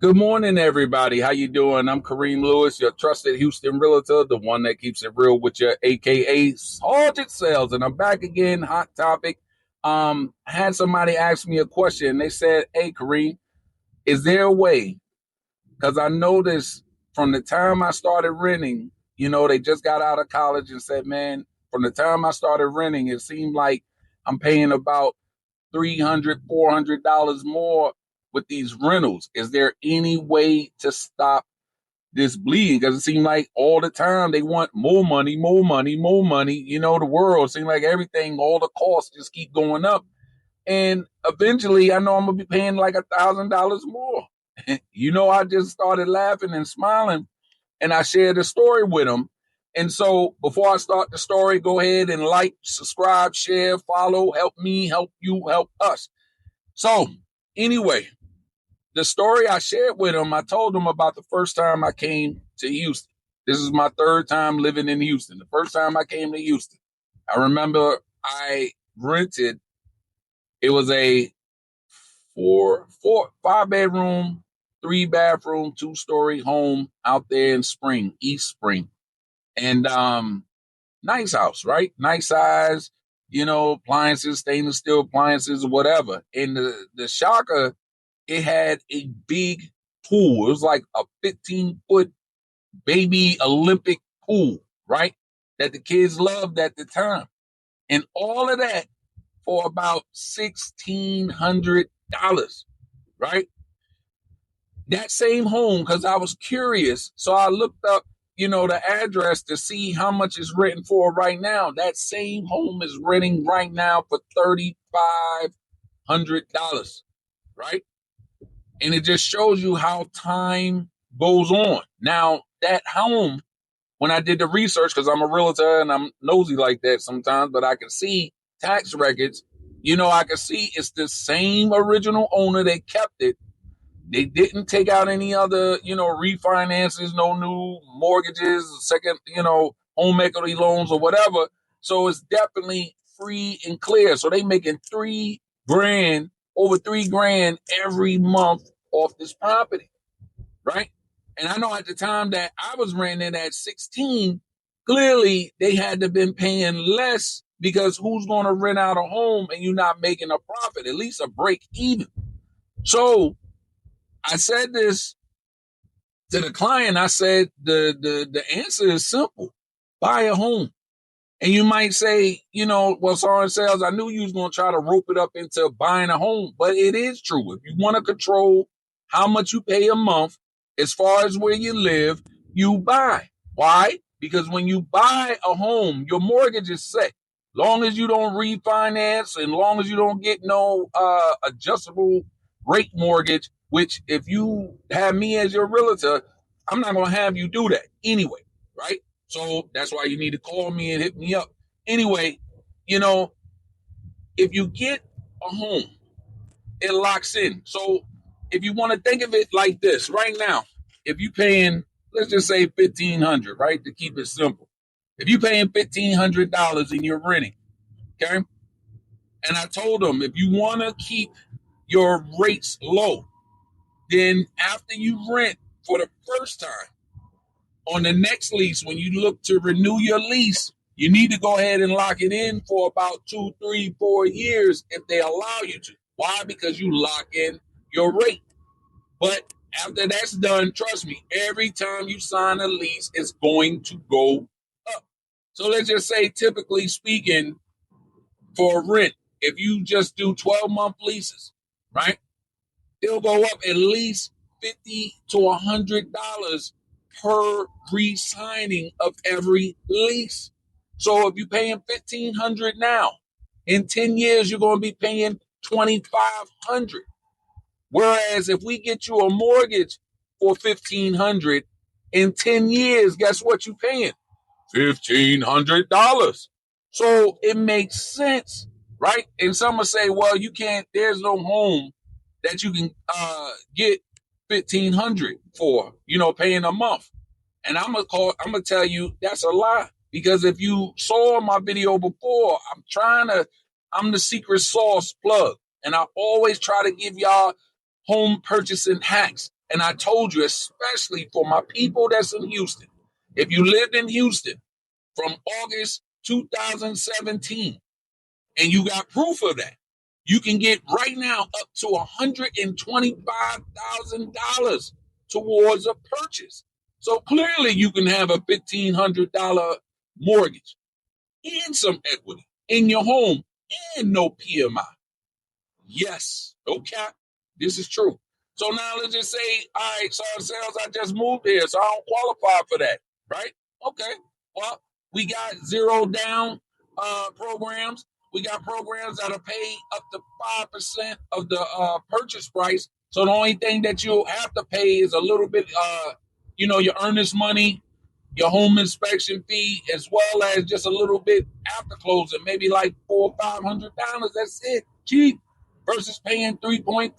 Good morning, everybody. How you doing? I'm Kareem Lewis, your trusted Houston realtor, the one that keeps it real with your AKA Sergeant Sales. And I'm back again, hot topic. I had somebody ask me a question. They said, "Hey, Kareem, is there a way?" Because I noticed from the time I started renting, they just got out of college and said, "Man, from the time I started renting, it seemed like I'm paying about $300, $400 more with these rentals. Is there any way to stop this bleeding? Because it seemed like all the time they want more money, more money, more money. The world seems like everything, all the costs just keep going up. And eventually I know I'm gonna be paying like $1,000 more. I just started laughing and smiling, and I shared the story with them. And so before I start the story, go ahead and like, subscribe, share, follow, help me, help you, help us. So anyway, the story I shared with them, I told them about the first time I came to Houston. This is my third time living in Houston. The first time I came to Houston, I remember I rented, it was a five bedroom, three bathroom, two-story home out there in East Spring. And nice house, right? Nice size, appliances, stainless steel appliances, whatever. And the shocker, it had a big pool. It was like a 15-foot baby Olympic pool, right? That the kids loved at the time. And all of that for about $1,600, right? That same home, because I was curious. So I looked up, the address to see how much it's renting for right now. That same home is renting right now for $3,500, right? And it just shows you how time goes on. Now, that home, when I did the research, because I'm a realtor and I'm nosy like that sometimes, but I can see tax records, I can see it's the same original owner that kept it. They didn't take out any other, refinances, no new mortgages, second, home equity loans or whatever. So it's definitely free and clear. So they making $3,000, over $3,000 every month off this property, right? And I know at the time that I was renting at 16, clearly they had to have been paying less, because who's going to rent out a home and you're not making a profit, at least a break even? So I said this to the client. I said the answer is simple: buy a home. And you might say, well, Sergeant Sales, I knew you was going to try to rope it up into buying a home, but it is true. If you want to control how much you pay a month, as far as where you live, you buy. Why? Because when you buy a home, your mortgage is set. Long as you don't refinance, and long as you don't get no adjustable rate mortgage, which if you have me as your realtor, I'm not going to have you do that anyway, right? So that's why you need to call me and hit me up. Anyway, you know, if you get a home, it locks in. So if you want to think of it like this, right now, if you paying, let's just say 1,500, right, to keep it simple. If you paying $1,500 and you're renting, okay, and I told them, if you want to keep your rates low, then after you rent for the first time, on the next lease, when you look to renew your lease, you need to go ahead and lock it in for about 2, 3, 4 years if they allow you to. Why? Because you lock in your rate. But after that's done, trust me, every time you sign a lease, it's going to go up. So let's just say, typically speaking, for rent, if you just do 12-month leases, right, it'll go up at least $50 to $100 per re-signing of every lease. So if you're paying $1,500 now, in 10 years you're going to be paying $2,500. Whereas if we get you a mortgage for $1,500, in 10 years, guess what you're paying? $1,500. So it makes sense, right? And some will say, well, you can't, there's no home that you can get 1,500 for, paying a month. And I'm gonna tell you that's a lie. Because if you saw my video before, I'm the secret sauce plug. And I always try to give y'all home purchasing hacks. And I told you, especially for my people that's in Houston, if you lived in Houston from August 2017 and you got proof of that, you can get right now up to $125,000 towards a purchase. So clearly you can have a $1,500 mortgage and some equity in your home and no PMI. Yes, no cap. This is true. So now let's just say, all right, so sales, I just moved here, so I don't qualify for that, right? Okay. Well, we got zero down programs. We got programs that'll pay up to 5% of the purchase price. So the only thing that you'll have to pay is a little bit, your earnest money, your home inspection fee, as well as just a little bit after closing, maybe like $400 or $500. That's it, cheap, versus paying 3.5,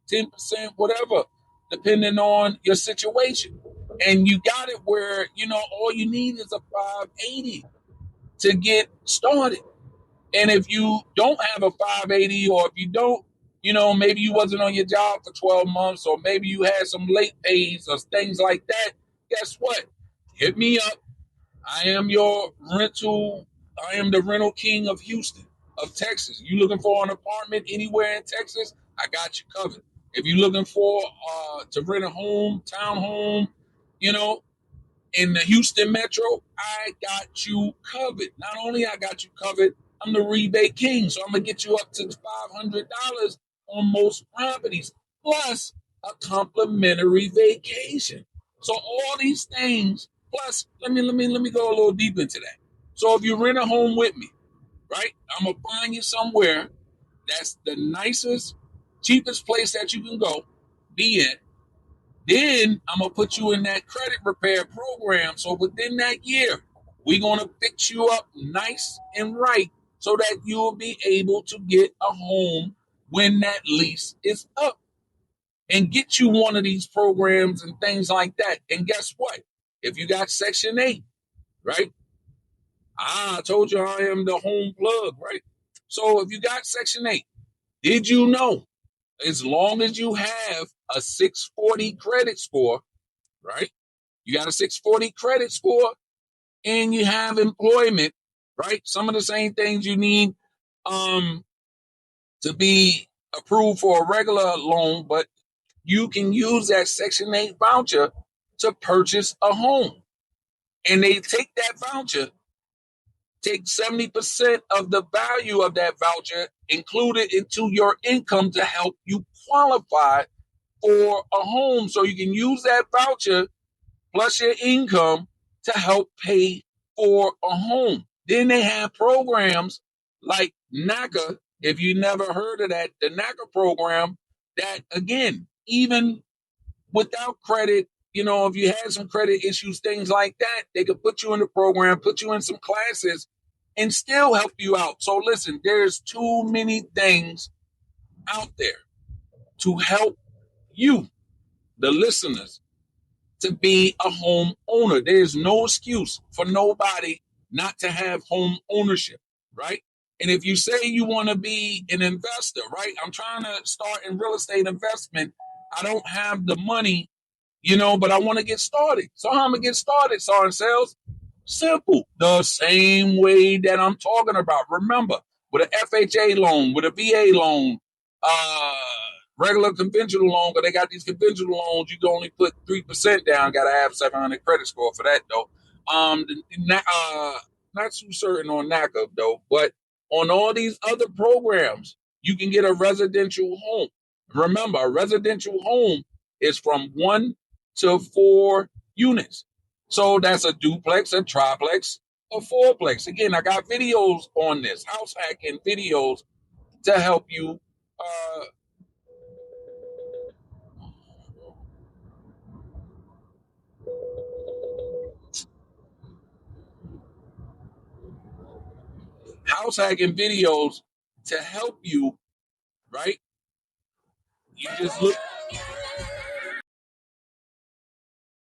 10%, whatever, depending on your situation. And you got it where all you need is a 580 to get started. And if you don't have a 580, or if you don't, maybe you wasn't on your job for 12 months, or maybe you had some late pays or things like that, guess what? Hit me up. I am the rental king of Houston, of Texas. You looking for an apartment anywhere in Texas? I got you covered. If you're looking for to rent a home, townhome, you know, in the Houston metro, I got you covered. Not only I got you covered, I'm the rebate king. So I'm going to get you up to $500 on most properties, plus a complimentary vacation. So all these things, plus let me go a little deep into that. So if you rent a home with me, right, I'm going to find you somewhere that's the nicest, cheapest place that you can go, be in. Then I'm going to put you in that credit repair program. So within that year, we're going to fix you up nice and right so that you'll be able to get a home when that lease is up, and get you one of these programs and things like that. And guess what? If you got Section 8, right? I told you I am the home plug, right? So if you got Section 8, did you know, as long as you have a 640 credit score, right? You got a 640 credit score and you have employment, right? Some of the same things you need to be approved for a regular loan, but you can use that Section 8 voucher to purchase a home. And they take that voucher, take 70% of the value of that voucher, include it into your income to help you qualify for a home. So you can use that voucher plus your income to help pay for a home. Then they have programs like NACA. If you never heard of that, the NACA program, that again, even without credit, if you had some credit issues, things like that, they could put you in the program, put you in some classes, and still help you out. So listen, there's too many things out there to help you, the listeners, to be a home owner. There's no excuse for nobody not to have home ownership, right? And if you say you want to be an investor, right? I'm trying to start in real estate investment. I don't have the money, but I want to get started. So how am I going to get started, Sergeant Sales? Simple. The same way that I'm talking about. Remember, with an FHA loan, with a VA loan, regular conventional loan, because they got these conventional loans, you can only put 3% down. Got to have 700 credit score for that, though. Not too certain on NACA, though, but on all these other programs, you can get a residential home. Remember, a residential home is from 1 to 4 units. So that's a duplex, a triplex, a fourplex. Again, I got videos on this, house hacking videos to help you house hacking videos to help you, right? You just look